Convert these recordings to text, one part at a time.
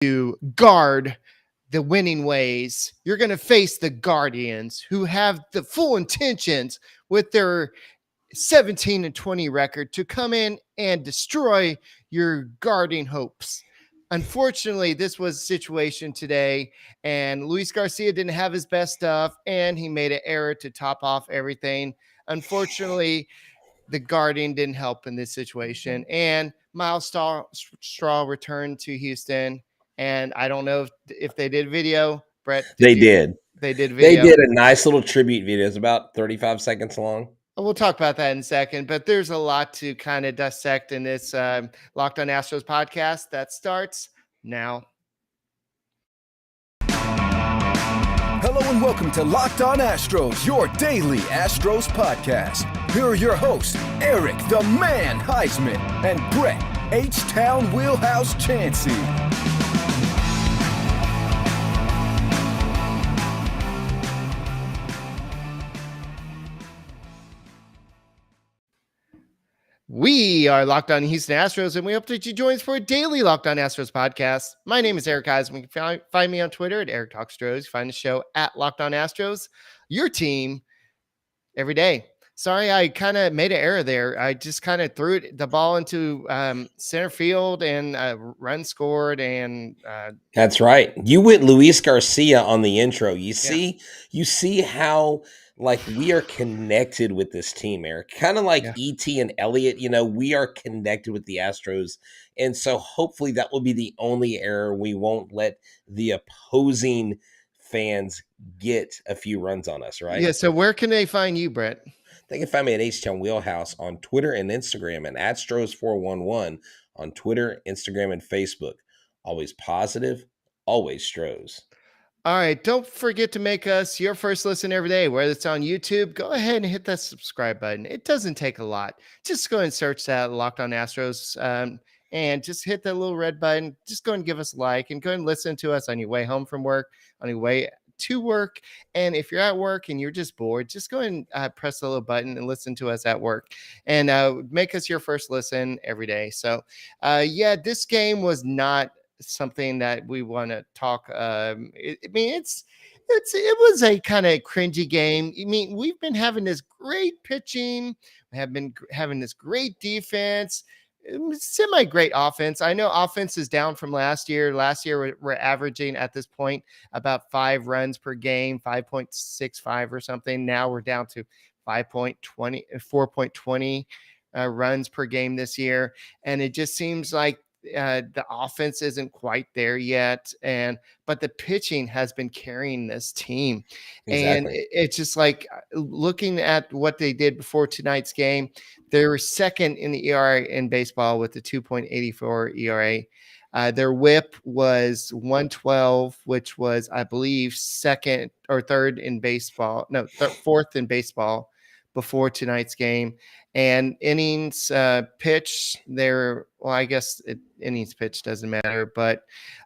to guard the winning ways. You're going to face the Guardians, who have the full intentions with their 17-20 record to come in and destroy your guarding hopes. Unfortunately, this was a situation today, and Luis Garcia didn't have his best stuff, and he made an error to top off everything. Unfortunately, the guarding didn't help in this situation, and Myles Straw returned to Houston. And I don't know if they did video. Brett, They did. They did They video. did a nice little tribute video. It's about 35 seconds long. We'll talk about that in a second, but there's a lot to kind of dissect in this Locked On Astros podcast that starts now. Hello and welcome to Locked On Astros, your daily Astros podcast. Here are your hosts, Eric the Man Huysman and Brett H-Town Wheelhouse Chancey. We are Locked On Houston Astros, and we hope that you join us for a daily Locked On Astros podcast. My name is Eric Huysman. You can find me on Twitter at Eric Talk Astros. Find the show at Locked On Astros, your team every day. Sorry, I kind of made an error there. I just kind of threw the ball into center field, and run scored. And that's right. You went Luis Garcia on the intro. You see how like we are connected with this team, Eric. Kind of like E.T. and Elliot. You know, we are connected with the Astros, and so hopefully that will be the only error. We won't let the opposing fans get a few runs on us, right? Yeah. So where can they find you, Brett? They can find me at H-Town Wheelhouse on Twitter and Instagram, and at Stros411 on Twitter, Instagram, and Facebook. Always positive, always Stros. All right. Don't forget to make us your first listen every day. Whether it's on YouTube, go ahead and hit that subscribe button. It doesn't take a lot. Just go and search that Locked On Astros and just hit that little red button. Just go and give us a like, and go and listen to us on your way home from work, on your way to work. And if you're at work and you're just bored, just go and press the little button and listen to us at work, and make us your first listen every day. So this game was not something that we want to talk. It was a kind of cringy game. I mean, we've been having this great pitching, we have been having this great defense, semi-great offense. I know offense is down from last year. Last year we're averaging at this point about 5 runs per game, 5.65 or something. Now we're down to 4.20 runs per game this year, and it just seems like the offense isn't quite there yet, but the pitching has been carrying this team. Exactly. And it's just like looking at what they did before tonight's game. They were second in the ERA in baseball with a 2.84 ERA. Their WHIP was 112, which was, I believe, second or third in baseball. No, fourth in baseball before tonight's game. And innings pitched, innings pitch doesn't matter, but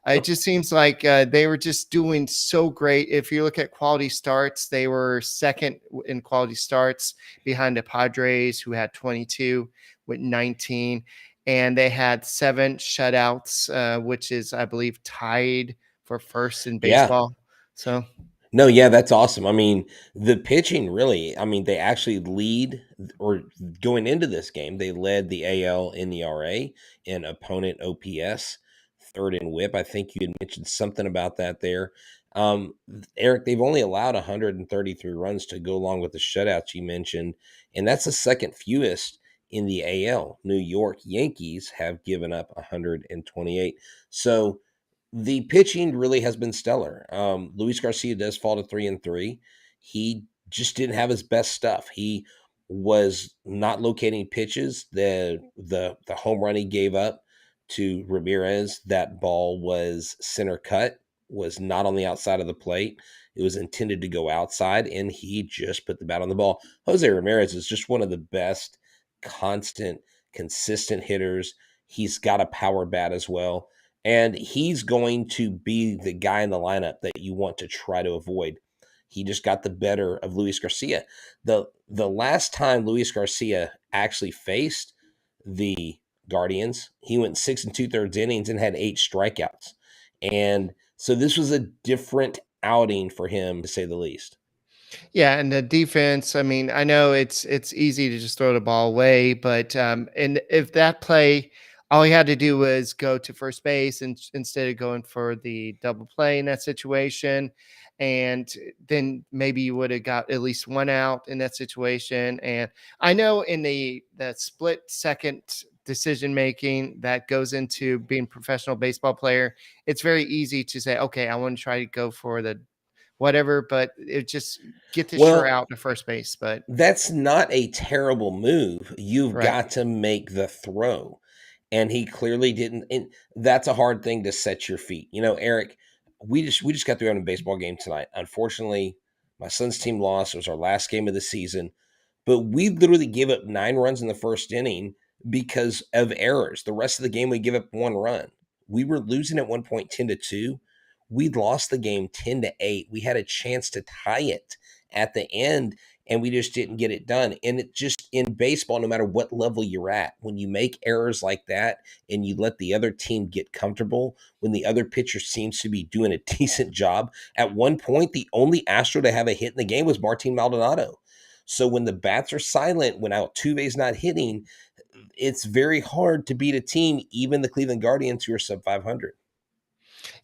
it just seems like they were just doing so great. If you look at quality starts, they were second in quality starts behind the Padres, who had 22 with 19. And they had 7 shutouts, which is, I believe, tied for first in baseball. So. No, yeah, that's awesome. I mean, the pitching really, they actually lead, or going into this game, they led the AL in ERA and opponent OPS, third in WHIP. I think you had mentioned something about that there. Eric, they've only allowed 133 runs to go along with the shutouts you mentioned, and that's the second fewest in the AL. New York Yankees have given up 128. So the pitching really has been stellar. Luis Garcia does fall to 3-3. He just didn't have his best stuff. He was not locating pitches. The home run he gave up to Ramirez, that ball was center cut, was not on the outside of the plate. It was intended to go outside, and he just put the bat on the ball. Jose Ramirez is just one of the best consistent hitters. He's got a power bat as well. And he's going to be the guy in the lineup that you want to try to avoid. He just got the better of Luis Garcia. The last time Luis Garcia actually faced the Guardians, he went 6 2/3 innings and had 8 strikeouts. And so this was a different outing for him, to say the least. Yeah, and the defense, I mean, I know it's easy to just throw the ball away, but and if that play, all he had to do was go to first base and instead of going for the double play in that situation, and then maybe you would have got at least one out in that situation. And I know in the split second decision making that goes into being a professional baseball player, it's very easy to say, okay, I want to try to go for the whatever, but it just get this sure Well, out to first base. But that's not a terrible move. You've right. got to make the throw. And he clearly didn't. And that's a hard thing to set your feet. Eric, we just got through having a baseball game tonight. Unfortunately, my son's team lost. It was our last game of the season. But we literally gave up 9 runs in the first inning because of errors. The rest of the game, we give up 1 run. We were losing at one point 10-2. We lost the game 10-8. We had a chance to tie it at the end, and we just didn't get it done. And it just, in baseball, no matter what level you're at, when you make errors like that and you let the other team get comfortable, when the other pitcher seems to be doing a decent job, at one point, the only Astro to have a hit in the game was Martin Maldonado. So when the bats are silent, when Altuve's not hitting, it's very hard to beat a team, even the Cleveland Guardians, who are sub 500.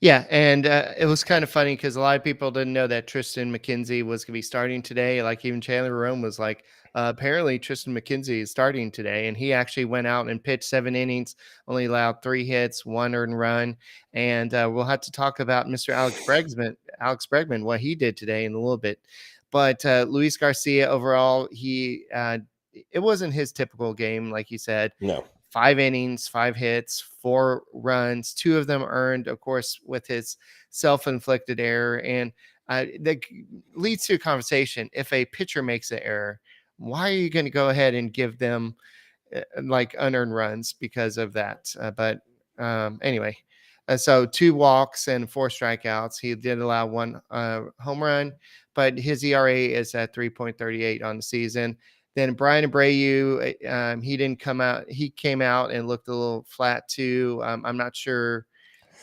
Yeah, and it was kind of funny because a lot of people didn't know that Tristan McKenzie was going to be starting today. Like even Chandler Rome was like, apparently Tristan McKenzie is starting today, and he actually went out and pitched 7 innings, only allowed 3 hits, 1 earned run, and we'll have to talk about Mr. Alex Bregman, what he did today in a little bit. But Luis Garcia overall, it wasn't his typical game, like you said. No. 5 innings, 5 hits, 4 runs, 2 of them earned, of course, with his self-inflicted error. And that leads to a conversation. If a pitcher makes an error, why are you going to go ahead and give them like unearned runs because of that? But anyway, so 2 walks and 4 strikeouts. He did allow 1 home run, but his ERA is at 3.38 on the season. Then Brian Abreu, he didn't come out. He came out and looked a little flat too. I'm not sure.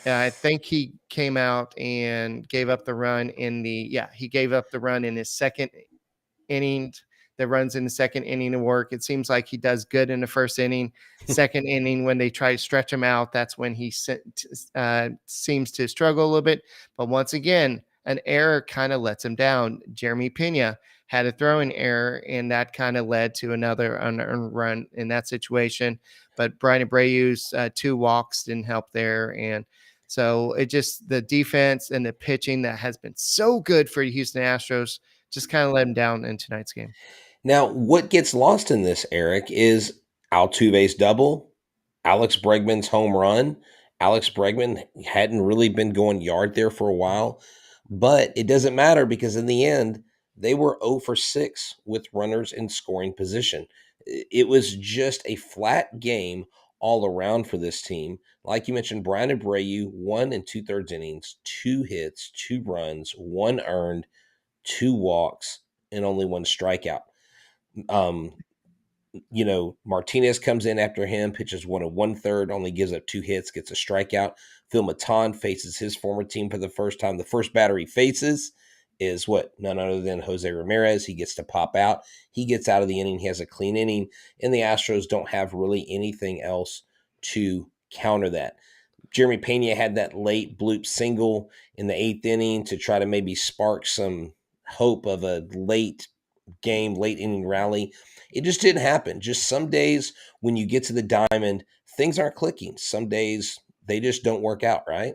I think he came out and gave up the run he gave up the run in his second inning that runs in the second inning of work. It seems like he does good in the first inning. Second inning, when they try to stretch him out, that's when he seems to struggle a little bit. But once again, an error kind of lets him down. Jeremy Pena had a throwing error, and that kind of led to another unearned run in that situation. But Brian Abreu's 2 walks didn't help there. And so it just, the defense and the pitching that has been so good for the Houston Astros just kind of let him down in tonight's game. Now, what gets lost in this, Eric, is Altuve's double, Alex Bregman's home run. Alex Bregman hadn't really been going yard there for a while, but it doesn't matter because in the end, they were 0 for 6 with runners in scoring position. It was just a flat game all around for this team. Like you mentioned, Brian Abreu, 1 2/3 innings, 2 hits, 2 runs, 1 earned, 2 walks, and only 1 strikeout. Martinez comes in after him, pitches 1 1/3, only gives up 2 hits, gets a strikeout. Phil Maton faces his former team for the first time. The first batter he faces is none other than Jose Ramirez. He gets to pop out. He gets out of the inning. He has a clean inning, and the Astros don't have really anything else to counter that. Jeremy Pena had that late bloop single in the 8th inning to try to maybe spark some hope of a late inning rally. It just didn't happen. Just some days when you get to the diamond, things aren't clicking. Some days they just don't work out, right?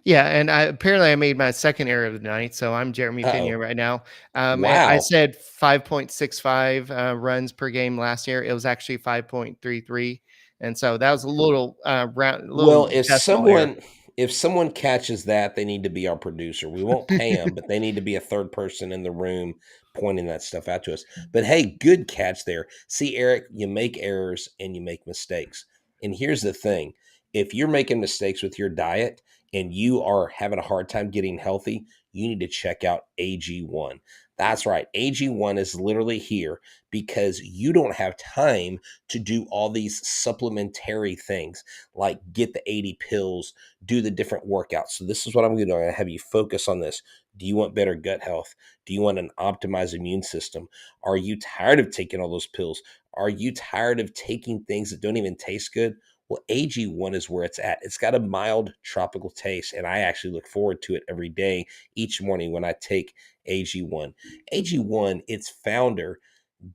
Yeah, and apparently I made my second error of the night, so I'm Jeremy Pena right now. And I Wow. said 5.65 runs per game last year. It was actually 5.33, and so that was a little Well, decimal error. if someone catches that, they need to be our producer. We won't pay them, but they need to be a third person in the room pointing that stuff out to us. But hey, good catch there. See, Eric, you make errors and you make mistakes. And here's the thing. If you're making mistakes with your diet, and you are having a hard time getting healthy, you need to check out AG1. That's right. AG1 is literally here because you don't have time to do all these supplementary things like get the 80 pills, do the different workouts. So this is what I'm going to do. I'm going to have you focus on this. Do you want better gut health? Do you want an optimized immune system? Are you tired of taking all those pills? Are you tired of taking things that don't even taste good? Well, AG1 is where it's at. It's got a mild tropical taste, and I actually look forward to it every day, each morning when I take AG1. AG1, its founder,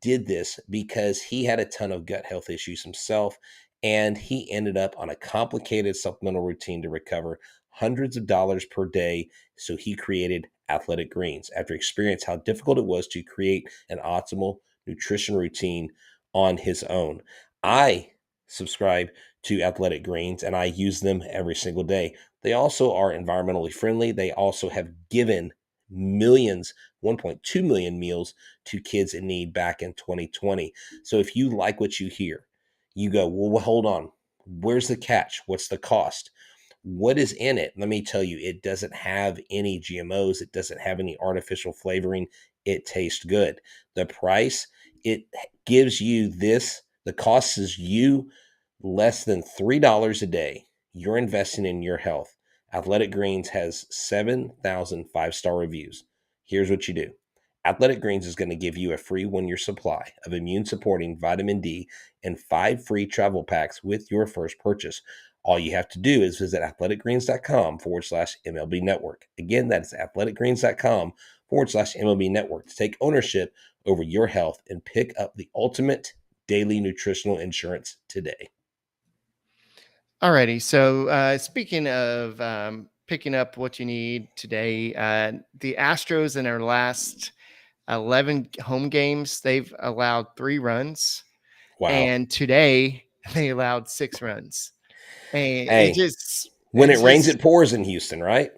did this because he had a ton of gut health issues himself, and he ended up on a complicated supplemental routine to recover hundreds of dollars per day. So he created Athletic Greens after experiencing how difficult it was to create an optimal nutrition routine on his own. I subscribe to Athletic Greens and I use them every single day. They also are environmentally friendly. They also have given millions, 1.2 million meals to kids in need back in 2020. So if you like what you hear, you go, well, hold on. Where's the catch? What's the cost? What is in it? Let me tell you, it doesn't have any GMOs. It doesn't have any artificial flavoring. It tastes good. The price, it gives you this, the cost is you less than $3 a day. You're investing in your health. Athletic Greens has 7,000 five-star reviews. Here's what you do. Athletic Greens is going to give you a free 1-year supply of immune-supporting vitamin D and 5 free travel packs with your first purchase. All you have to do is visit athleticgreens.com/MLB network. Again, that is athleticgreens.com/MLB network to take ownership over your health and pick up the ultimate daily nutritional insurance today. Alrighty. So speaking of picking up what you need today, the Astros in their last 11 home games, they've allowed 3 runs. Wow. And today they allowed 6 runs. And Hey, when it rains, just, it pours in Houston, right?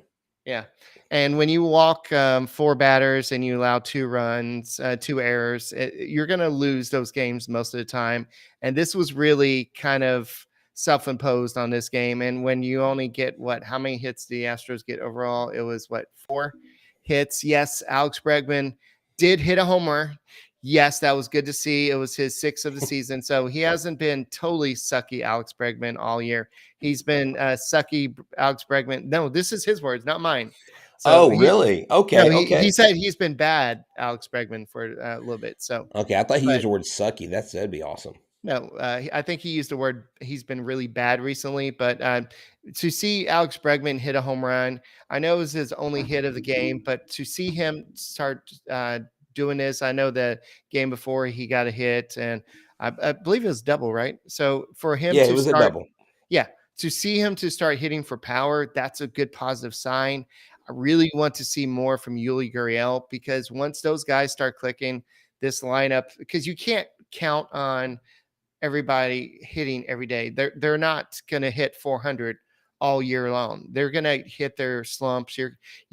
yeah. And when you walk 4 batters and you allow 2 runs, 2 errors, you're going to lose those games most of the time. And this was really kind of self-imposed on this game. And when you only get how many hits the Astros get overall? It was 4 hits. Yes, Alex Bregman did hit a homer. Yes, that was good to see. It was his 6th of the season. So he hasn't been totally sucky Alex Bregman all year. He's been sucky Alex Bregman. No, this is his words, not mine. So really? Okay. no, Okay. he said he's been bad, Alex Bregman, for a little bit. So okay, I thought he used the word sucky. That'd be awesome. no, I think he used the word he's been really bad recently. But to see Alex Bregman hit a home run, I know it was his only hit of the game, but to see him start doing this, I know the game before he got a hit, and I believe it was double, right? So for him it to was start, a double. Yeah, to see him to start hitting for power, that's a good positive sign. I really want to see more from Yuli Gurriel because once those guys start clicking, this lineup, because you can't count on everybody hitting every day. They're not going to hit 400 all year long. They're going to hit their slumps. You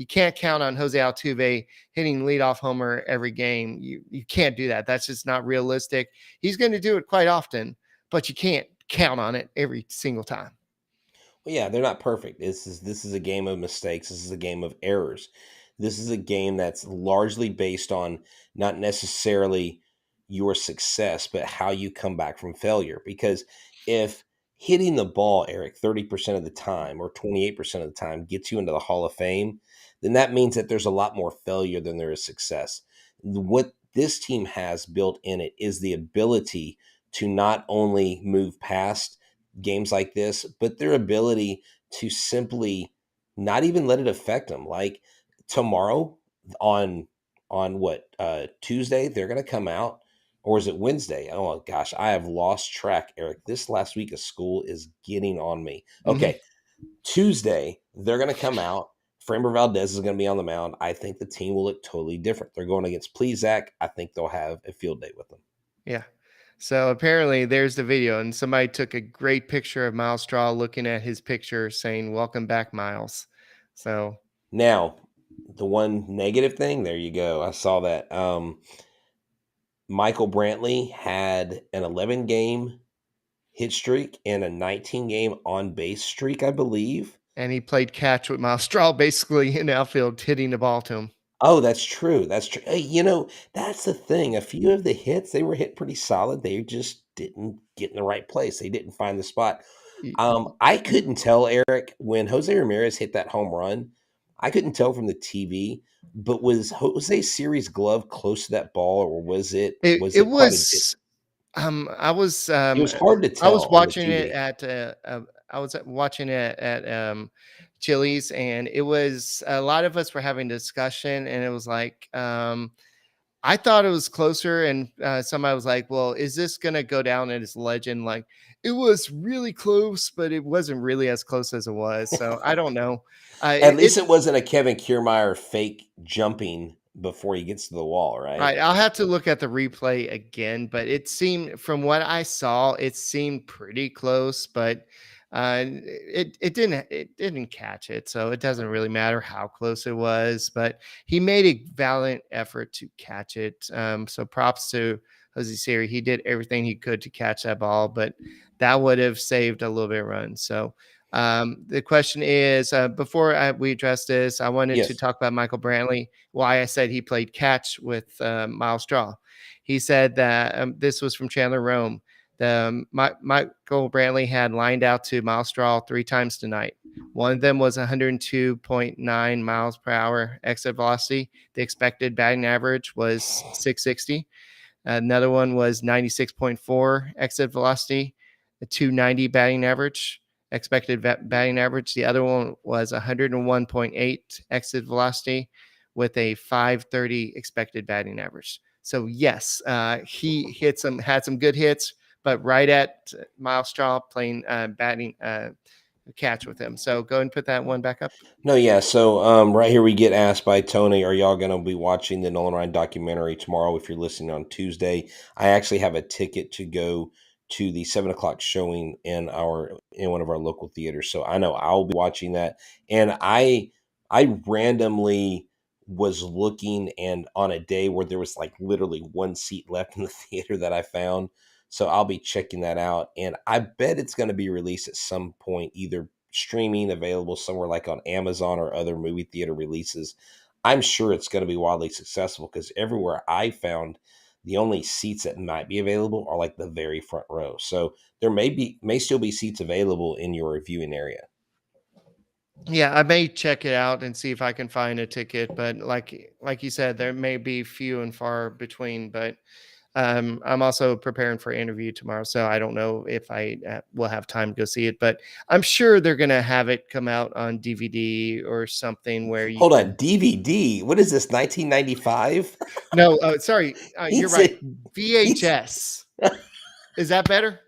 can't count on Jose Altuve hitting leadoff homer every game. You can't do that. That's just not realistic. He's going to do it quite often, but you can't count on it every single time. Well, yeah, they're not perfect. This is a game of mistakes. This is a game of errors. This is a game that's largely based on not necessarily your success, but how you come back from failure. Because if hitting the ball, Eric, 30% of the time or 28% of the time gets you into the Hall of Fame, then that means that there's a lot more failure than there is success. What this team has built in it is the ability to not only move past games like this, but their ability to simply not even let it affect them. Like tomorrow on what Tuesday, they're going to come out, or is it Wednesday? Oh gosh, I have lost track, Eric. This last week of school is getting on me. Okay, Tuesday they're going to come out. Framber Valdez is going to be on the mound. I think the team will look totally different. They're going against Plesac. I think they'll have a field day with them. Yeah. So apparently there's the video, and somebody took a great picture of Myles Straw looking at his picture saying, "Welcome back, Myles." So now the one negative thing, there you go. I saw that. Michael Brantley had an 11 game hit streak and a 19 game on base streak, I believe. And he played catch with Myles Straw basically in the outfield, hitting the ball to him. Oh, that's true, that's true. Hey, that's the thing, a few of the hits, they were hit pretty solid, they just didn't get in the right place, they didn't find the spot. Y- I couldn't tell, Eric, when Jose Ramirez hit that home run, I couldn't tell from the TV, but was Jose Siri's glove close to that ball, or was it It was it it quite a distance? was I was It was hard to I was tell on the watching it TV. at I was watching it at Chili's, and it was a lot of us were having discussion, and it was like I thought it was closer, and somebody was like, "Well, is this gonna go down as legend?" Like, it was really close, but it wasn't really as close as it was. So I don't know. At It, least it it wasn't a Kevin Kiermaier fake jumping before he gets to the wall, right? Right, I'll have to look at the replay again, but it seemed from what I saw, it seemed pretty close, but it didn't catch it, so it doesn't really matter how close it was. But he made a valiant effort to catch it. So props to Jose Siri. He did everything he could to catch that ball, but that would have saved a little bit of run. So the question is, before we address this, I wanted to Yes. talk about Michael Brantley, why I said he played catch with Myles Straw. He said that this was from Chandler Rome. Michael Brantley had lined out to Myles Straw 3 times tonight. One of them was 102.9 miles per hour exit velocity. The expected batting average was 660. Another one was 96.4 exit velocity, a 290 batting average, expected batting average. The other one was 101.8 exit velocity with a 530 expected batting average. So yes, he had some good hits, but right at Myles Straw playing batting catch with him. So go and put that one back up. No, yeah. So right here we get asked by Tony, are y'all gonna be watching the Nolan Ryan documentary tomorrow if you're listening on Tuesday? I actually have a ticket to go to the 7 o'clock showing in one of our local theaters. So I know I'll be watching that. And I randomly was looking and on a day where there was like literally one seat left in the theater that I found. So I'll be checking that out. And I bet it's going to be released at some point, either streaming available somewhere like on Amazon or other movie theater releases. I'm sure it's going to be wildly successful because everywhere I found, the only seats that might be available are like the very front row. So there may still be seats available in your viewing area. Yeah, I may check it out and see if I can find a ticket, but like you said, there may be few and far between. But I'm also preparing for an interview tomorrow, so I don't know if I will have time to go see it. But I'm sure they're gonna have it come out on DVD or something where you Hold can. on, DVD. What is this? 1995? No, sorry, He you're right. said he's VHS. Is that better?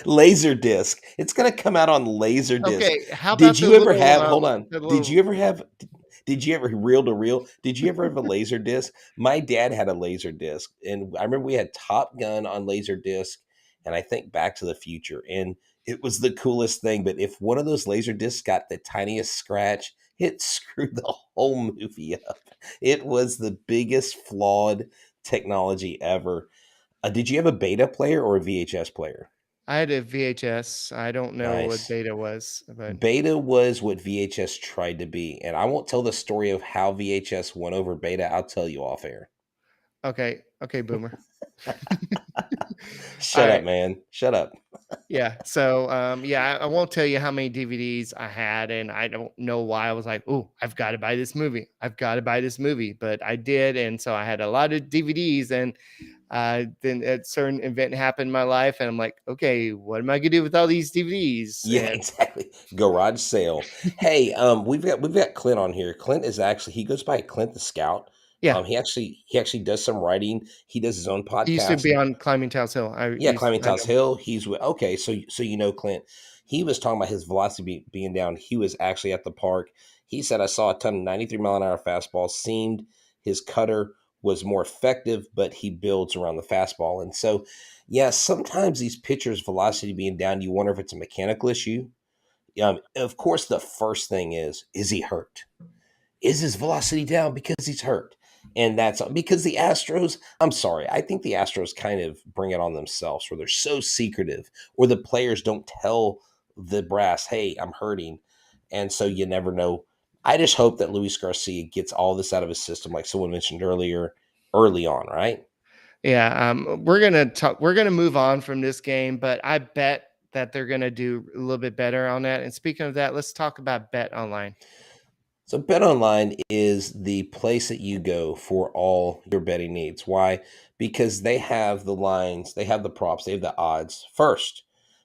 laser disc. It's going to come out on laser disc. Okay. How Did about you ever have? Hold on. the Did little? you ever have? Did you ever reel to reel? Did you ever have a laser disc? My dad had a laser disc, and I remember we had Top Gun on laser disc, and I think Back to the Future, and it was the coolest thing. But if one of those laser discs got the tiniest scratch, it screwed the whole movie up. It was the biggest flawed technology ever. Did you have a beta player or a VHS player? I had a VHS. I don't know what Nice. beta was, but Beta was what VHS tried to be. And I won't tell the story of how VHS won over Beta. I'll tell you off air. okay. Okay, boomer. All Shut up, right. man. Shut up. Yeah. So, yeah, I won't tell you how many DVDs I had, and I don't know why I was like, "Oh, I've got to buy this movie. I've got to buy this movie," but I did, and so I had a lot of DVDs, and then a certain event happened in my life, and I'm like, "Okay, what am I gonna do with all these DVDs?" Yeah, And exactly. Garage sale. Hey, we've got Clint on here. Clint is actually he goes by Clint the Scout. yeah, He actually does some writing. He does his own he used to podcast. be on Climbing Towers Hill. Yeah, Climbing I Towers know. Hill. He's with okay, so Clint. He was talking about his velocity being down. He was actually at the park. He said I saw a ton of 93-mile-an-hour fastballs. Seemed his cutter was more effective, but he builds around the fastball. And so, yeah, sometimes these pitchers' velocity being down, you wonder if it's a mechanical issue. Of course, the first thing is he hurt? Is his velocity down because he's hurt? And that's because the Astros, I'm sorry, I think the Astros kind of bring it on themselves where they're so secretive, or the players don't tell the brass, hey, I'm hurting. And so you never know. I just hope that Luis Garcia gets all this out of his system, like someone mentioned earlier, early on, right? Yeah, we're gonna talk. We're gonna move on from this game, but I bet that they're gonna do a little bit better on that. And speaking of that, let's talk about Bet Online. So BetOnline is the place that you go for all your betting needs. Why? Because they have the lines, they have the props, they have the odds first.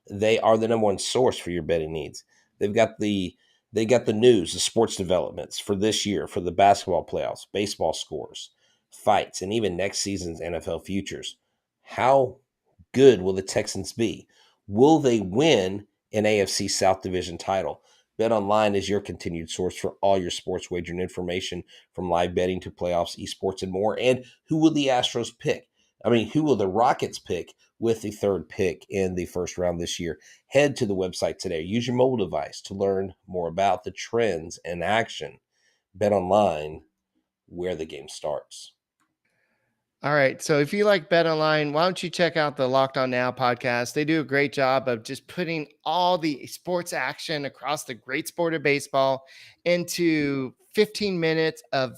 They are the number one source for your betting needs. They've got the news, the sports developments for this year, for the basketball playoffs, baseball scores, fights, and even next season's NFL futures. How good will the Texans be? Will they win an AFC South Division title? BetOnline is your continued source for all your sports wagering information, from live betting to playoffs, esports, and more. And who will the Astros pick? I mean, who will the Rockets pick with the third pick in the first round this year? Head to the website today. Use your mobile device to learn more about the trends and action. BetOnline, where the game starts. All right. So if you like Bet Online, why don't you check out the Locked On Now podcast? They do a great job of just putting all the sports action across the great sport of baseball into 15 minutes of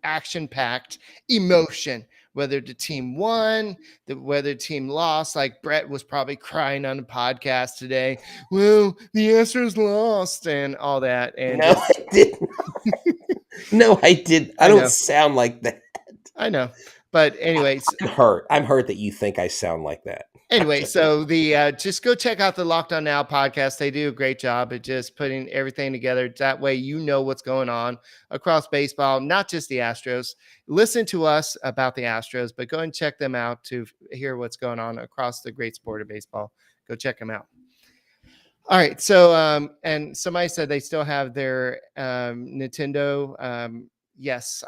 action-packed emotion, whether the team won, whether the team lost. Like Brett was probably crying on the podcast today. Well, the Astros lost and all that. And No, I didn't. No, I didn't. I don't sound like that. I know. But anyways, I'm hurt. I'm hurt that you think I sound like that. anyway, so the just go check out the Locked On Now podcast. They do a great job at just putting everything together. That way you know what's going on across baseball, not just the Astros. Listen to us about the Astros, but go and check them out to hear what's going on across the great sport of baseball. Go check them out. All right. So and somebody said they still have their Nintendo. Yes,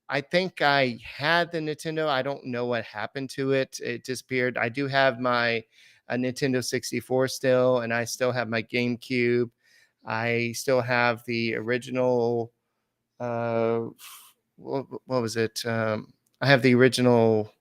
I think I had the Nintendo. I don't know what happened to it. It disappeared. I do have my Nintendo 64 still, and I still have my GameCube. I still have the original. What was it? I have the original.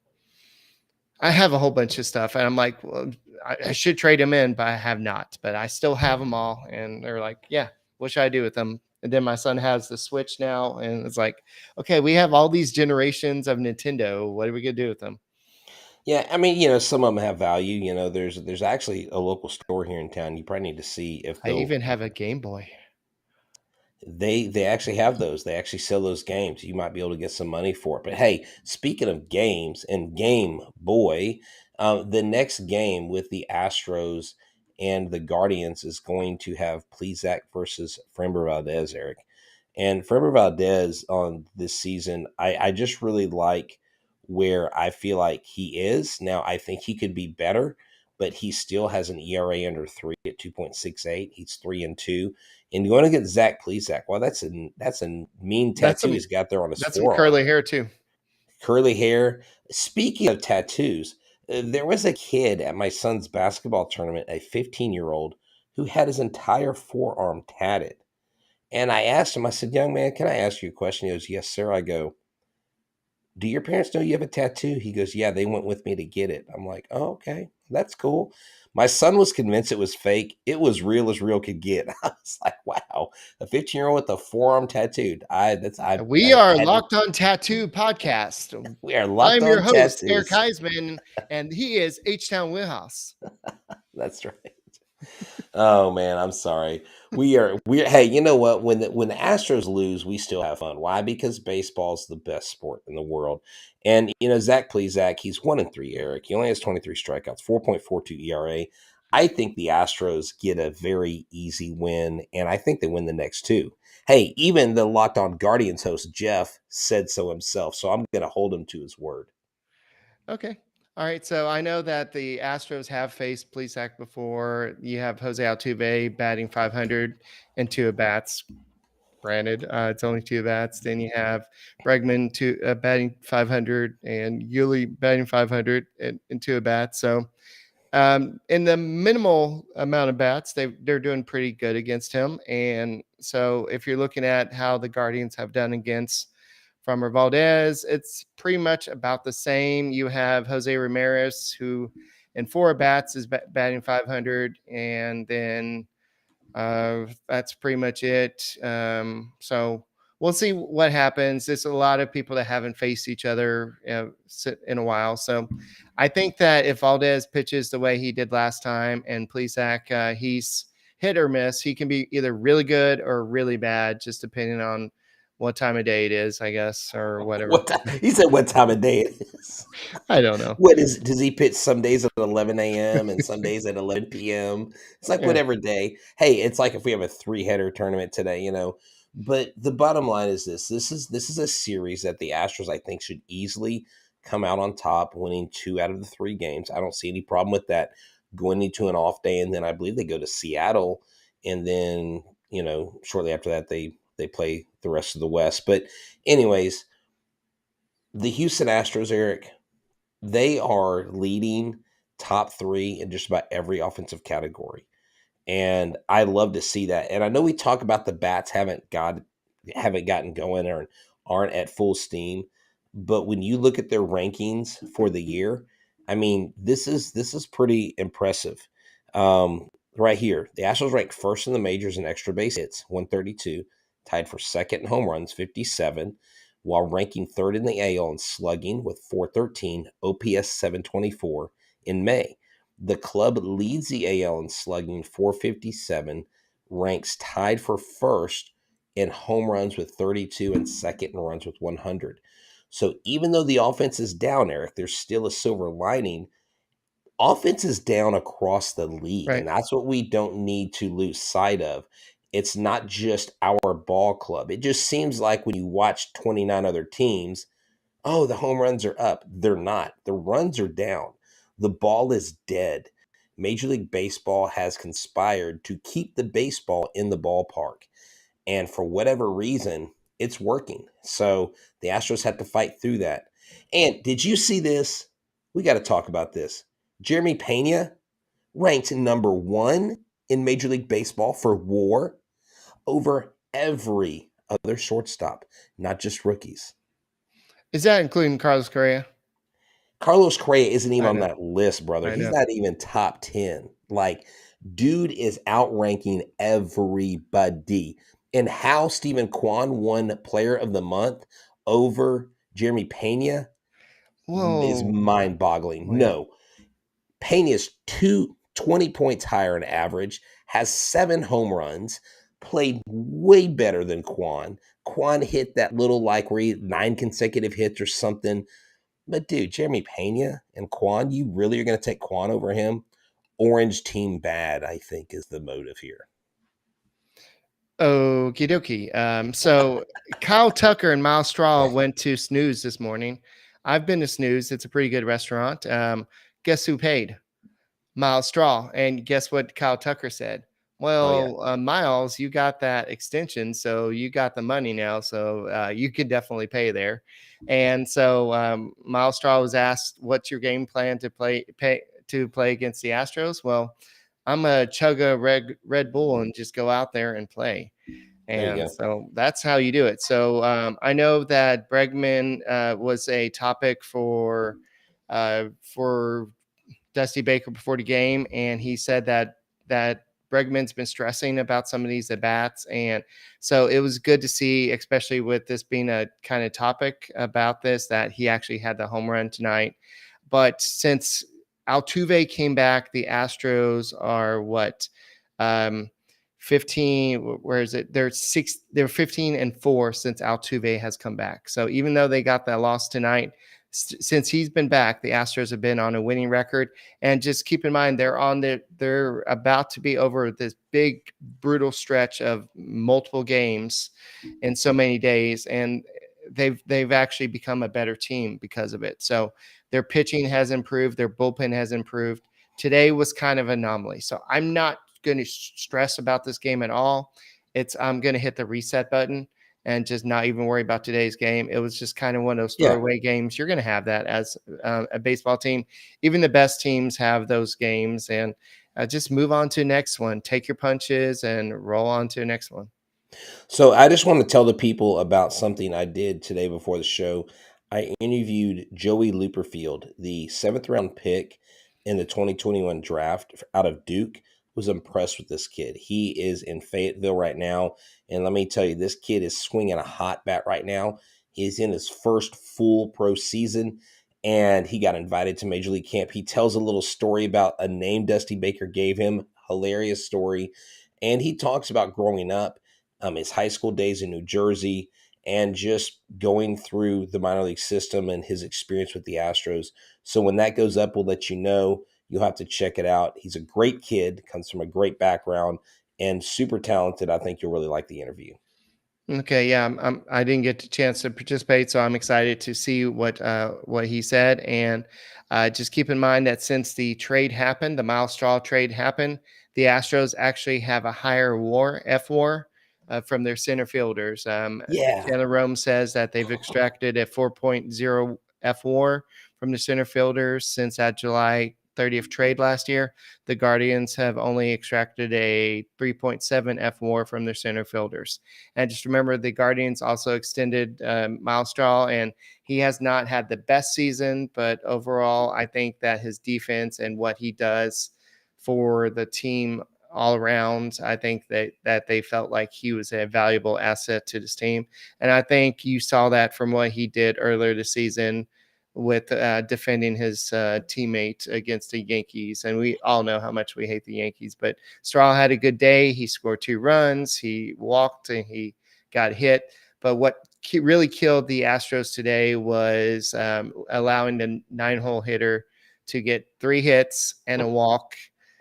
I have a whole bunch of stuff, and I'm like, well, I should trade them in, but I have not. But I still have them all, and they're like, yeah, what should I do with them? And then my son has the Switch now, and it's like, okay, we have all these generations of Nintendo. What are we gonna do with them? Yeah, I mean, some of them have value. There's actually a local store here in town. You probably need to see if I even have a Game Boy. they actually have those. They actually sell those games. You might be able to get some money for it. But hey, speaking of games and Game Boy, the next game with the Astros and the Guardians is going to have Plesac versus Framber Valdez, Eric. And Framber Valdez on this season, I just really like where I feel like he is. Now, I think he could be better, but he still has an ERA under 3 at 2.68. He's 3-2. And going against Zach Plesac, well, that's a mean tattoo he's got there on his That's forearm. some curly hair too. Curly hair. Speaking of tattoos, there was a kid at my son's basketball tournament, a 15-year-old, who had his entire forearm tatted. And I asked him, I said, young man, can I ask you a question? He goes, yes, sir. I go, do your parents know you have a tattoo? He goes, yeah, they went with me to get it. I'm like, oh, okay, that's cool. My son was convinced it was fake. It was real as real could get. I was like, wow, a 15-year-old with a forearm tattooed. We are Locked On Tattoo podcast. We are Locked On I'm your host, Tattoos. Eric Huysman, and he is H-Town Wheelhouse. That's right. Oh man, I'm sorry. We're hey, you know what? When the Astros lose, we still have fun. Why? Because baseball's the best sport in the world. And Zach Plesac, he's 1-3, Eric. He only has 23 strikeouts, 4.42 ERA. I think the Astros get a very easy win, and I think they win the next two. Hey, even the Locked On Guardians host, Jeff, said so himself. So I'm gonna hold him to his word. Okay. All right. So I know that the Astros have faced Plesac before. You have Jose Altuve batting 500 and 2 at bats. Granted, it's only 2 at bats. Then you have Bregman batting 500 and Yuli batting 500 and 2 at bats. So in the minimal amount of bats, they're doing pretty good against him. And so if you're looking at how the Guardians have done against Framber Valdez, it's pretty much about the same. You have Jose Ramirez, who in 4 at bats is batting 500, and then That's pretty much it. So we'll see what happens. There's a lot of people that haven't faced each other in a while. So I think that if Valdez pitches the way he did last time and Plesac, he's hit or miss. He can be either really good or really bad, just depending on what time of day it is, I guess, or whatever. He said what time of day it is. I don't know. Does he pitch some days at 11 a.m. and some days at 11 p.m.? It's like Yeah. whatever day. Hey, it's like if we have a 3-header tournament today, But the bottom line is this. This is a series that the Astros, I think, should easily come out on top, winning 2 out of the 3 games. I don't see any problem with that. Going into an off day, and then I believe they go to Seattle, and then, shortly after that they play the rest of the West. But anyways, the Houston Astros, Eric, they are leading top 3 in just about every offensive category. And I love to see that. And I know we talk about the bats haven't gotten going or aren't at full steam, but when you look at their rankings for the year, I mean, this is pretty impressive. Right here, the Astros rank first in the majors in extra base hits, 132, tied for second in home runs, 57, while ranking third in the AL in slugging with 413, OPS 724 in May. The club leads the AL in slugging, 457, ranks tied for first in home runs with 32 and second in runs with 100. So even though the offense is down, Eric, there's still a silver lining. Offense is down across the league, Right. and that's what we don't need to lose sight of. It's not just our ball club. It just seems like when you watch 29 other teams, oh, the home runs are up. They're not. The runs are down. The ball is dead. Major League Baseball has conspired to keep the baseball in the ballpark. And for whatever reason, it's working. So the Astros had to fight through that. And did you see this? We got to talk about this. Jeremy Pena ranked number 1 in Major League Baseball for WAR over every other shortstop, not just rookies. Is that including Carlos Correa? Carlos Correa isn't even I on know. that list, brother. I He's know. not even top 10. Like, dude is outranking everybody. And how Stephen Kwan won Player of the Month over Jeremy Pena is Whoa. mind-boggling. Wait. No. Pena's 20 points higher on average, has 7 home runs, played way better than Kwan. Kwan hit that little where he had 9 consecutive hits or something. But dude, Jeremy Pena and Kwan, you really are going to take Kwan over him? Orange team bad, I think, is the motive here. Okie dokie. So Kyle Tucker and Myles Straw went to Snooze this morning. I've been to Snooze. It's a pretty good restaurant. Guess who paid? Myles Straw. And guess what Kyle Tucker said? Oh, yeah. Well, Myles, you got that extension, so you got the money now, so you could definitely pay there. And so Myles Straw was asked, "What's your game plan to play against the Astros?" Well, I'm gonna chug a Red Bull and just go out there and play. There you And go. so that's how you do it. So I know that Bregman was a topic for Dusty Baker before the game, and he said that Bregman's been stressing about some of these at bats, and so it was good to see, especially with this being a kind of topic about this, that he actually had the home run tonight. But since Altuve came back, the Astros are what, 15? Where is it? They're 15-4 since Altuve has come back. So even though they got that loss tonight, since he's been back, the Astros have been on a winning record. And just keep in mind, they're about to be over this big, brutal stretch of multiple games in so many days, and they've actually become a better team because of it. So their pitching has improved, their bullpen has improved. Today was kind of an anomaly. So I'm not going to stress about this game at all. I'm going to hit the reset button and just not even worry about today's game. It was just kind of one of those throwaway games. You're going to have that as a baseball team. Even the best teams have those games, and just move on to the next one. Take your punches and roll on to the next one. So I just want to tell the people about something I did today before the show. I interviewed Joey Luperfield, the 7th round pick in the 2021 draft out of Duke. was impressed with this kid. He is in Fayetteville right now. And let me tell you, this kid is swinging a hot bat right now. He's in his first full pro season, and he got invited to Major League Camp. He tells a little story about a name Dusty Baker gave him. Hilarious story. And he talks about growing up, his high school days in New Jersey, and just going through the minor league system and his experience with the Astros. So when that goes up, we'll let you know. You'll have to check it out. He's a great kid, comes from a great background, and super talented. I think you'll really like the interview. Okay, yeah, I didn't get the chance to participate, so I'm excited to see what he said. And just keep in mind that since the trade happened, the Myles Straw trade happened, the Astros actually have a higher WAR from their center fielders. Yeah. Taylor Rome says that they've extracted a 4.0 FWAR from the center fielders since that July 30th trade last year. The Guardians have only extracted a 3.7 FWAR from their center fielders. And just remember, the Guardians also extended Myles Straw, and he has not had the best season, but overall, I think that his defense and what he does for the team all around, I think that they felt like he was a valuable asset to this team. And I think you saw that from what he did earlier this season with defending his teammate against the Yankees. And we all know how much we hate the Yankees, but Straw had a good day. He scored 2 runs. He walked and he got hit. But what really killed the Astros today was allowing the 9-hole hitter to get 3 hits and a walk.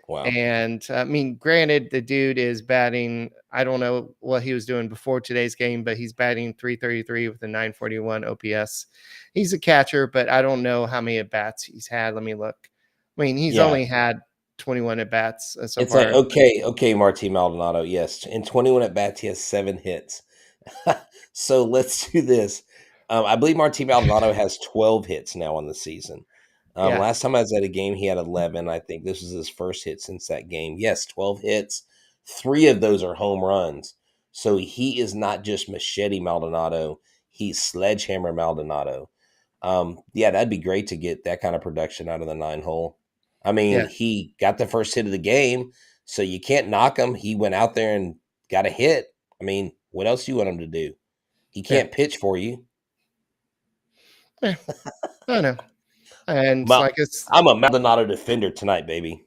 Wow. And I mean, granted, the dude is batting, I don't know what he was doing before today's game, but he's batting 333 with a 941 OPS. He's a catcher, but I don't know how many at-bats he's had. Let me look. I mean, he's only had 21 at-bats so it's far. like, okay, Martin Maldonado. Yes. In 21 at-bats, he has 7 hits. So let's do this. I believe Martin Maldonado has 12 hits now on the season. Yeah. Last time I was at a game, he had 11. I think this was his first hit since that game. Yes, 12 hits. 3 of those are home runs. So he is not just machete Maldonado. He's sledgehammer Maldonado. Yeah, that'd be great to get that kind of production out of the 9-hole. I mean, he got the first hit of the game, so you can't knock him. He went out there and got a hit. I mean, what else do you want him to do? He can't pitch for you. Yeah, I know. And I'm a Maldonado defender tonight, baby.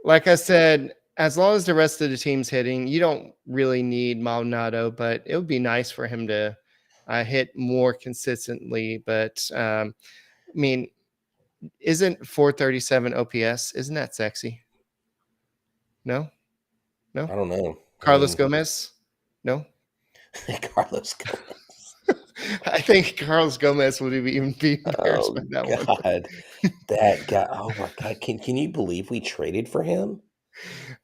Like I said, as long as the rest of the team's hitting, you don't really need Maldonado, but it would be nice for him to hit more consistently. But I mean, isn't 437 OPS? Isn't that sexy? No. I don't know. Carlos Gomez? No. Carlos Gomez. I think Carlos Gomez would even be embarrassed by that one. That guy. Oh my God. Can you believe we traded for him?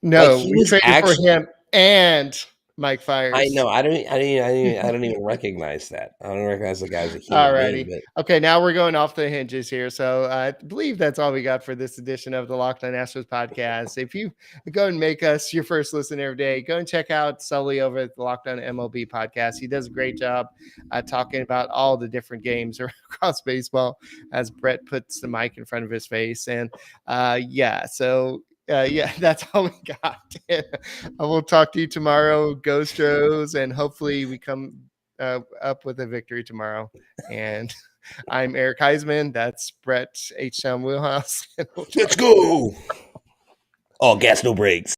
No, we traded for him and Mike Fiers. I know. I don't even recognize that. I don't recognize the guy as a human being. Okay, now we're going off the hinges here. So I believe that's all we got for this edition of the Locked On Astros podcast. If you go and make us your first listen every day, go and check out Sully over at the Locked On MLB podcast. He does a great job talking about all the different games across baseball as Brett puts the mic in front of his face. And that's all we got. I will talk to you tomorrow, Go Astros, and hopefully we come up with a victory tomorrow. And I'm Eric Huysman. That's Brett H-Town Wheelhouse. Let's go. All gas, no brakes.